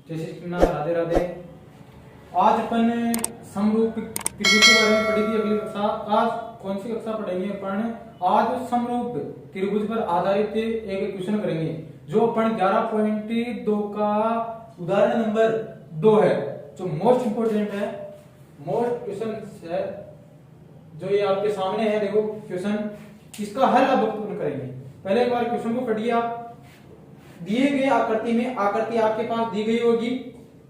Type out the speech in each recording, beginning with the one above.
जय श्री कृष्ण, राधे राधे। आज अपन समरूप त्रिभुज के बारे में पढ़ी थी अगली कक्षा। आज कौन सी कक्षा पढ़ेंगे अपन? आज समरूप त्रिभुज पर आधारित एक क्वेश्चन करेंगे जो अपन 11.2 का उदाहरण नंबर 2 है, जो मोस्ट इंपोर्टेंट है, मोस्ट क्वेश्चन है, जो ये आपके सामने है। देखो क्वेश्चन, इसका हल अब अपन करेंगे। पहले एक बार क्वेश्चन को पढ़िए आप। दिए गए आकृति में, आकृति आपके पास दी गई होगी,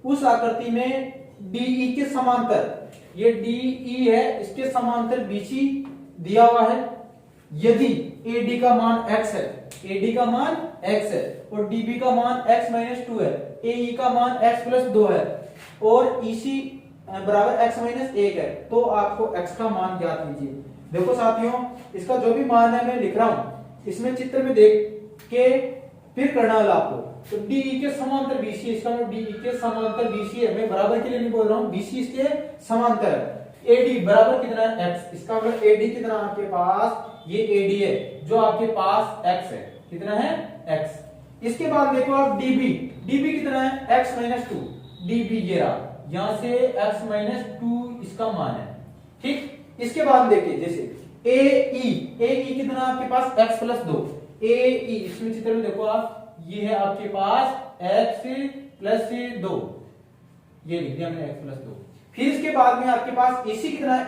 उस आकृति में DE के समांतर, ये DE है, इसके समांतर BC दिया हुआ है। यदि AD का मान x है, AD का मान x है और DB का मान x - 2 है, AE का मान x + 2 है और EC बराबर x - 1 है, तो आपको x का मान ज्ञात कीजिए। देखो साथियों, इसका जो भी मान है मैं लिख रहा हूं, इसमें चित्र में देख के फिर करना है आपको। तो DE के समांतर BC, इसका मतलब DE के समांतर BC है, मैं बराबर के लिए नहीं बोल रहा हूं, BC इसके समांतर है। AD बराबर कितना है? x। इसका मतलब AD कितना आपके पास, ये AD है जो आपके पास x है, कितना है? x। इसके बाद देखो आप DB कितना है? x - 2। DB ये रहा, यहां से x - 2 इसका मान है, ठीक। इसके बाद देखिए जैसे AE कितना आपके पास? x + 2। AE इसमें चित्र में देखो आप, ये है आपके पास x + 2, ये लिख दिया मैंने x + 2। फिर इसके बाद में आपके पास EC कितना है?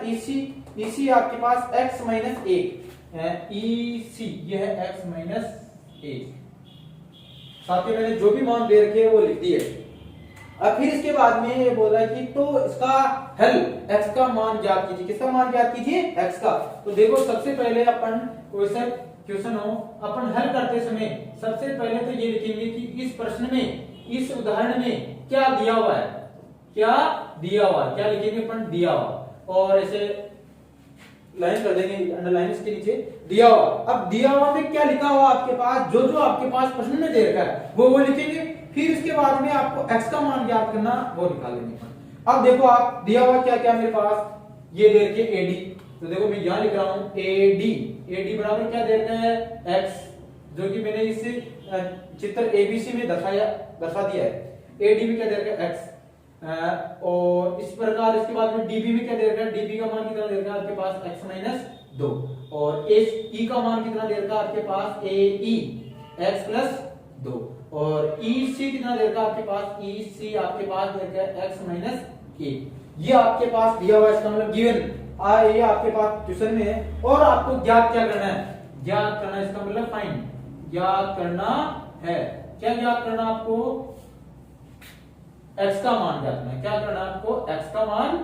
EC आपके पास x - 1, EC ये है x - 1। साथियों मैंने जो भी मान दे रखे हैं वो लिख दिए। अब फिर इसके बाद में ये बोल रहा है कि तो इसका हल, x का मान ज्ञात कीजिए। किसका मान ज्ञात कीजिए? x का। तो देखो सबसे पहले अपन क्वेश्चन हो, अपन हल करते समय सबसे पहले तो ये लिखेंगे कि इस प्रश्न में, इस उदाहरण में क्या दिया हुआ है, क्या दिया हुआ है, क्या लिखेंगे अपन? दिया हुआ, और ऐसे लाइन कर देंगे, अंडरलाइन इसके नीचे दिया हुआ। अब दिया हुआ में क्या लिखा हुआ आपके पास, जो जो आपके पास प्रश्न में दे रखा है वो लिखेंगे। फिर इसके बाद में आपको x का मान ज्ञात करना, वो निकालेंगे। अब देखो आप, दिया हुआ क्या क्या मेरे पास, ये दे रखी है AD, तो देखो मैं यहां लिख रहा हूं AD बराबर क्या दे रखा है? x, जो कि मैंने इस चित्र ABC में दर्शा दिया है। AD में क्या दे रखा है? x। और इस प्रकार इसके बाद में DB में क्या दे रखा है? DB का मान कितना दे रखा है आपके पास? x - 2। और E का मान कितना दे रखा है आपके पास? AE x + 2। और EC कितना दे रखा है आपके पास? EC आपके पास दे रखा है x - 1। ये आपके पास दिया हुआ है, इसका मतलब गिवन ये आपके पास क्वेश्चन में है। और आपको ज्ञात क्या करना है? ज्ञात करना, इसका मतलब फाइंड, ज्ञात करना है। क्या ज्ञात करना आपको? x का मान ज्ञात करना है। क्या करना आपको? x का मान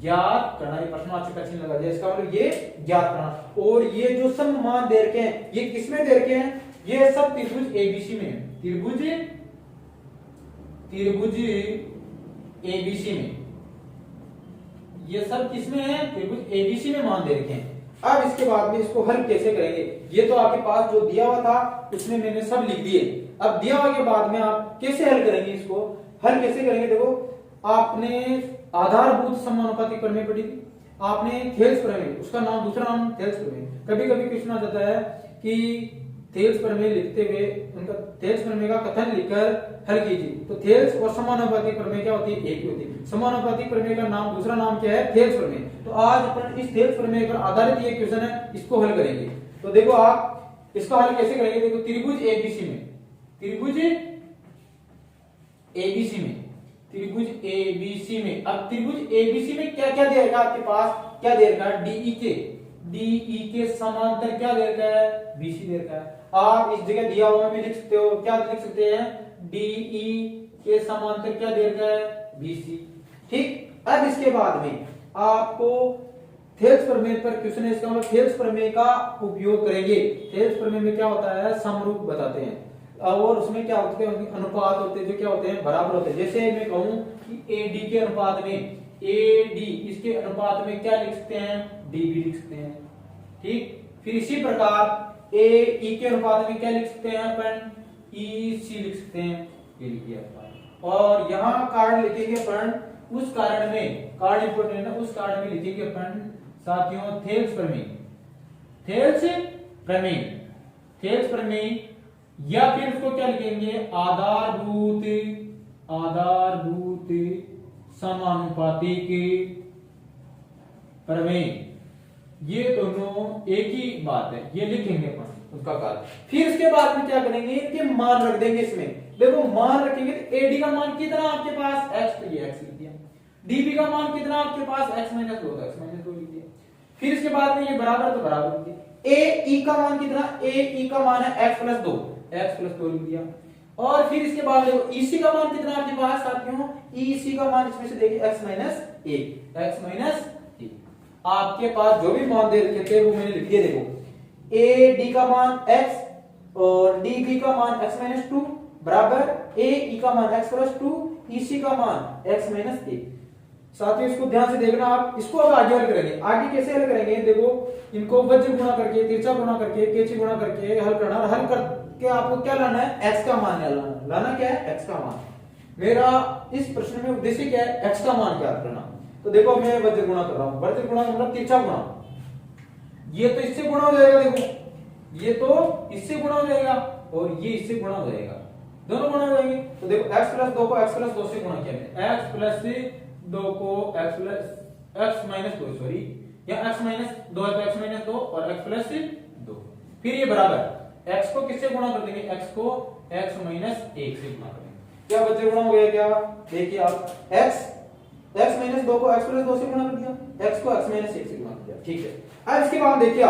ज्ञात करना। ये प्रश्न अच्छे का चिन्ह लगा दिया, इसका मतलब ये ज्ञात करना। और ये जो सब मान दे रखे हैं, ये किसमें दे रखे हैं? ये सब त्रिभुज ABC में, त्रिभुज ABC में, ये सब किसमें है? त्रिभुज ABC में मान दे रखे हैं। अब इसके बाद में इसको हल कैसे करेंगे? ये तो आपके पास जो दिया हुआ था उसमें मैंने सब लिख दिए। अब दिया हुआ के बाद में आप कैसे हल करेंगे? इसको हल कैसे करेंगे? देखो, आपने आधारभूत समानुपातिक प्रमेय पढ़ी थी, आपने थेल्स प्रमेय, उसका नाम, दूसरा नाम थेल्स प्रमेय। कभी कभी क्वेश्चन आ जाता है कि थेल्स प्रमेय लिखते हुए उनका थेल्स प्रमेय का कथन लिखकर हल कीजिए। तो थेल्स और समानुपातिक प्रमेय क्या होती है? एक ही होती है। समानुपातिक प्रमेय का नाम, दूसरा नाम क्या है? थेल्स प्रमेय। तो आज अपन इस थेल्स प्रमेय पर आधारित ये क्वेश्चन है, इसको हल करेंगे। तो देखो आप इसका हल कैसे करेंगे? देखो, त्रिभुज ABC में, त्रिभुज ABC में, त्रिभुज ABC में। अब त्रिभुज ABC में क्या क्या दे रखा है आपके पास? क्या दे रखा है? DE के समांतर क्या दे रखा है? BC दे रखा है। आप इस जगह दिया हुआ भी लिख सकते हो, क्या लिख सकते हैं? DE के समांतर क्या दे रखा है? BC, ठीक। अब इसके बाद में आपको थेल्स प्रमेय पर क्वेश्चन है, इसका मतलब थेल्स प्रमेय का उपयोग करेंगे। थेल्स प्रमेय में क्या होता है? समरूप बताते हैं, और उसमें क्या होते हैं? अनुपात होते हैं, जो क्या होते हैं? बराबर होते हैं। जैसे मैं कहूं कि AD के अनुपात में, AD इसके अनुपात में क्या लिख सकते हैं? DB लिख सकते हैं, ठीक। फिर इसी प्रकार AE के अनुपात में क्या लिख सकते हैं अपन? EC लिख सकते हैं, ये लिख दिया अपन। और यहाँ कारण लिखेंगे अपन, उस कारण में, कारण इंपोर्टेंट है, उस कारण में लिखेंगे अपन साथियों थेल्स प्रमेय, थेल्स प्रमेय, थेल्स प्रमेय, या फिर उसको क्या लिखेंगे? आधारभूत आधारभूत समानुपातिक प्रमेय, ये दोनों एक ही बात है, ये लिखेंगे अपन उसका कार्य। फिर इसके बाद में क्या करेंगे, इनके मान रख देंगे इसमें। देखो मान रखेंगे तो एडी का मान कितना आपके पास x, तो ये x लिख दिया। डीबी का मान कितना आपके पास x माइनस 2 था, x माइनस 2 लिख दिया। फिर इसके बाद में ये बराबर तो बराबर लिख दिया। ए ई का मान कितना, ए ई का मान है x प्लस 2, x प्लस 2 लिख दिया। और फिर इसके बाद देखो ईसी का मान कितना आपके पास साथियों, ईसी का मान इसमें से देखिए x माइनस 1, x माइनस 1। आपके पास जो भी मान दे रखे थे वो मैंने लिख दिए। देखो ए डी का मान x और डी बी का मान x माइनस 2 बराबर ए ई का मान x प्लस 2, ईसी का मान x माइनस 1। साथियों इसको ध्यान से देखना आप। इसको अब आगे हल करेंगे। आगे कैसे हल करेंगे, देखो इनको वज्र गुणा करके, तिरछा गुणा करके, कैची गुणा करके हल करना। हल करके आपको क्या लाना है, x का मान लाना क्या है, x का मान। मेरा इस प्रश्न में उद्देश्य क्या है, x का मान क्या करना। तो देखो मैं वज्र गुणा कर रहा हूं। वज्र गुणा मतलब तिरछा गुणा, ये तो इससे गुणा हो जाएगा, देखो ये तो इससे गुणा हो जाएगा और ये इससे गुणा हो जाएगा, दोनों गुणा हो जाएंगे। तो देखो x प्लस 2 को x प्लस 2 से गुणा किया मैंने, x प्लस 2 को x plus x minus 2 sorry, या x माइनस 2 है तो x माइनस 2 और x प्लस 2। फिर ये बराबर x को किससे गुणा कर देंगे, x को x माइनस 1 से गुणा करेंगे। क्या वज्र गुणा हो गया क्या, देखिए आप x माइनस 2 को x प्लस 2 से गुणा कर दिया, x को x माइनस 1 से गुणा कर दिया, ठीक है। अब इसके बाद देखिए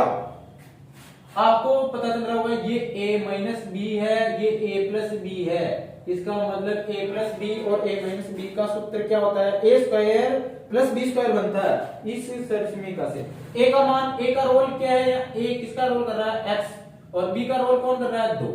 आपको पता चल रहा होगा ये a माइनस b है, ये a प्लस b है। इसका मतलब a प्लस b और a माइनस b का सूत्र क्या होता है, a square plus b square बनता है इस समीकरण से। a का मान, a का रोल क्या है, a किसका रोल कर रहा है, x, और b का रोल कौन कर रहा है, 2।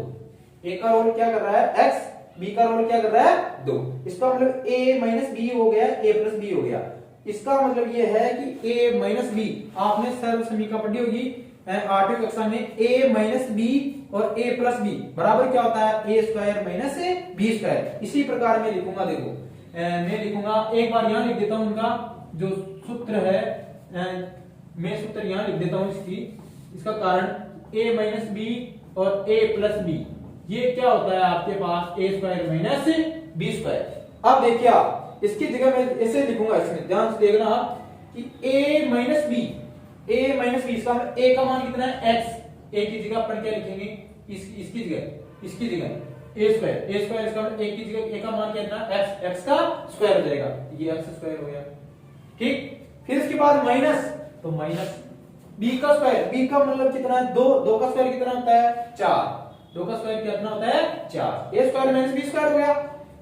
a का रोल क्या कर रहा है, x, b का रोल क्या कर रहा है, 2। इसका मतलब a माइनस b हो गया, a प्लस b हो गया। इसका मतलब ये है कि a माइनस b, आपने सर्व समीकरण पढ़ी होगी 8वीं कक्षा में, a माइनस b और a प्लस b बराबर क्या होता है, a square minus b square. इसी प्रकार मैं लिखूंगा, देखो मैं लिखूंगा, एक बार यहां लिख देता हूं उनका जो सूत्र है, मैं सूत्र यहां लिख देता हूं इसका कारण a माइनस b और a प्लस b, ये क्या होता है आपके पास a square minus b square. अब देखिए आप इसकी जगह मैं ऐसे लिखूंगा, इसमें ध्यान से देखना कि a minus b, a minus b, इसका a का मान कितना है x, a की जगह अपन क्या लिखेंगे, इसकी जगह a स्क्वायर, इसका मतलब a की जगह a का मान क्या है, x का स्क्वायर हो जाएगा, ये x स्क्वायर हो गया, ठीक। फिर इसके बाद माइनस, तो माइनस b का स्क्वायर, b का मतलब कितना है, 2 का स्क्वायर कितना होता है, 4, 2 का स्क्वायर कितना होता है, 4, a square minus b square हो गया।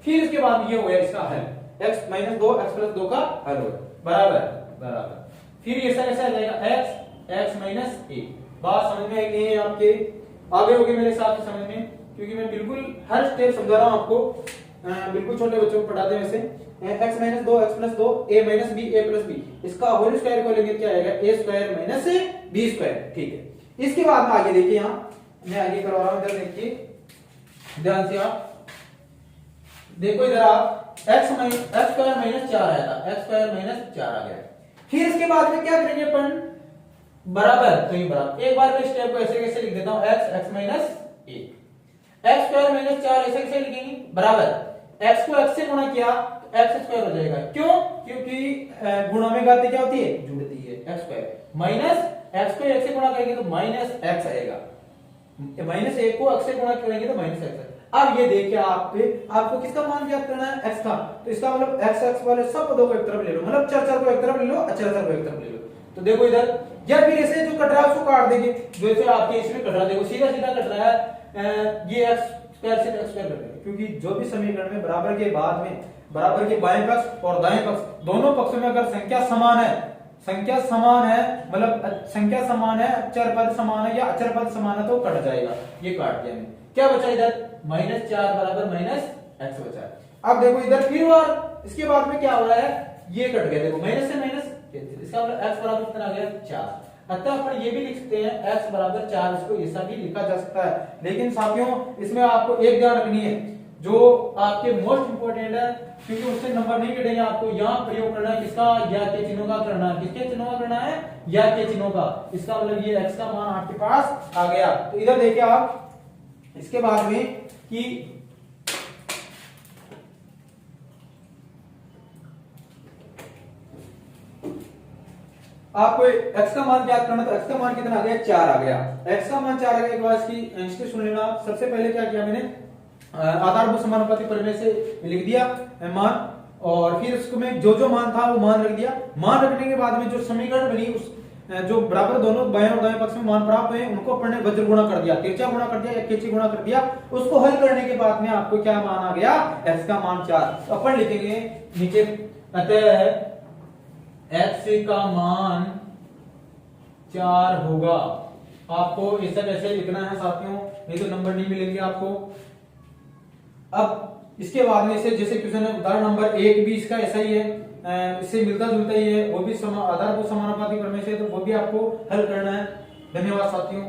फिर इसके बाद ये हो गया इसका हल, x माइनस 2 x प्लस 2 का हल हो बराबर। फिर ये ऐसा आ जाएगा x माइनस 1। बात समझ में आई नहीं है आपके, आगे होगी मेरे साथ समझ में, क्योंकि मैं बिल्कुल हर स्टेप समझा रहा हूं आपको, बिल्कुल छोटे बच्चों को पढ़ाते हैं वैसे। x minus 2 x plus 2 a minus b a plus b, इसका होल स्क्वायर को लेंगे क्या आएगा, a square minus b square, ठीक है। इसके बाद में आगे देखिए, यहाँ मैं आगे करवा रहा हूं, इधर देखिए ध्यान से आप देखो, इधर आप x स्क्वायर माइनस 4 आया था, x स्क्वायर माइनस 4 आ गया। फिर इसके बाद में क्या करेंगे अपन, बराबर, तो ये बराबर, एक बार मैं स्टेप को ऐसे कैसे लिख देता हूं, x minus 1, x square minus 4 ऐसे कैसे लिखेंगे, बराबर, x को x से गुणा किया तो x स्क्वायर हो जाएगा, क्यों, क्योंकि गुणा में घात क्या होती है, जुड़ती है, x स्क्वायर माइनस x को x से गुणा करेंगे तो माइनस x आएगा, माइनस 1 को x से गुणा करेंगे तो माइनस x। अब ये देखिए आपको किसका मान ज्ञात करना है, x का, तो इसका मतलब x वाले सब पदों को एक तरफ ले लो, मतलब चर को एक तरफ ले लो, अचर को एक तरफ ले लो। तो देखो इधर, या फिर ऐसे जो कट रहा है उसको काट देंगे, जैसे आपके इसमें कट रहा है, देखो सीधा कट रहा है, ये x स्क्वायर से x स्क्वायर कटेगा, क्योंकि जो भी समीकरण में बराबर के बाद में बराबर के बाएं पक्ष और दाएं पक्ष दोनों पक्षों में अगर संख्या समान है, मतलब संख्या समान है, चर पद समान है या अचर पद समान है तो कट जाएगा, ये काट दिया मैंने। क्या बचा इधर, माइनस 4 बराबर माइनस x बचा। अब देखो इधर फिर और इसके बाद में क्या हो रहा है, ये कट गया, देखो माइनस से माइनस, इसका मतलब x बराबर कितना आ गया, 4। अतः अपन ये भी लिख सकते हैं x बराबर 4, इसको ऐसा भी लिखा जा सकता है। लेकिन साथियों इसमें आपको एक ध्यान रखनी है, जो आपके मोस्ट इंपोर्टेंट है, क्योंकि उससे नंबर नहीं कटेंगे, आपको यहाँ प्रयोग करना है किसका, या के चिन्हों का करना है, किसके चिन्हों का करना है, या के चिन्हों का। इसका मतलब ये x का मान आपके पास आ गया। तो इधर देखिए आप इसके बाद में कि आपको x का मान ज्ञात करना, तो x का मान कितना आ गया, 4 आ गया। x का मान 4 आ गया के बाद इसकी सुन लेना। सबसे पहले क्या किया मैंने, आधारभूत समानुपाती प्रमेय से लिख दिया मान, और फिर उसको में जो मान था वो मान रख दिया। मान रखने के बाद में जो समीकरण बनी, उस जो बराबर दोनों बाएं और दाएं पक्ष में मान प्राप्त हुए उनको अपन ने वज्र गुणा कर दिया, तिरछा गुणा कर दिया या कैची गुणा कर दिया। उसको हल करने के बाद में आपको क्या मान आ गया, x का मान 4। तो अपन लिखेंगे नीचे, अतः x का मान 4 होगा। आपको ऐसा कैसे लिखना है साथियों, नहीं तो नंबर नहीं मिलेंगे आपको। अब इसके बाद में से जैसे क्वेश्चन है उदाहरण नंबर 1 भी इसका ऐसा ही है, इससे मिलता जुलता ही है, वो भी आधारभूत समानुपाती प्रमेय से, तो वो भी आपको हल करना है। धन्यवाद साथियों।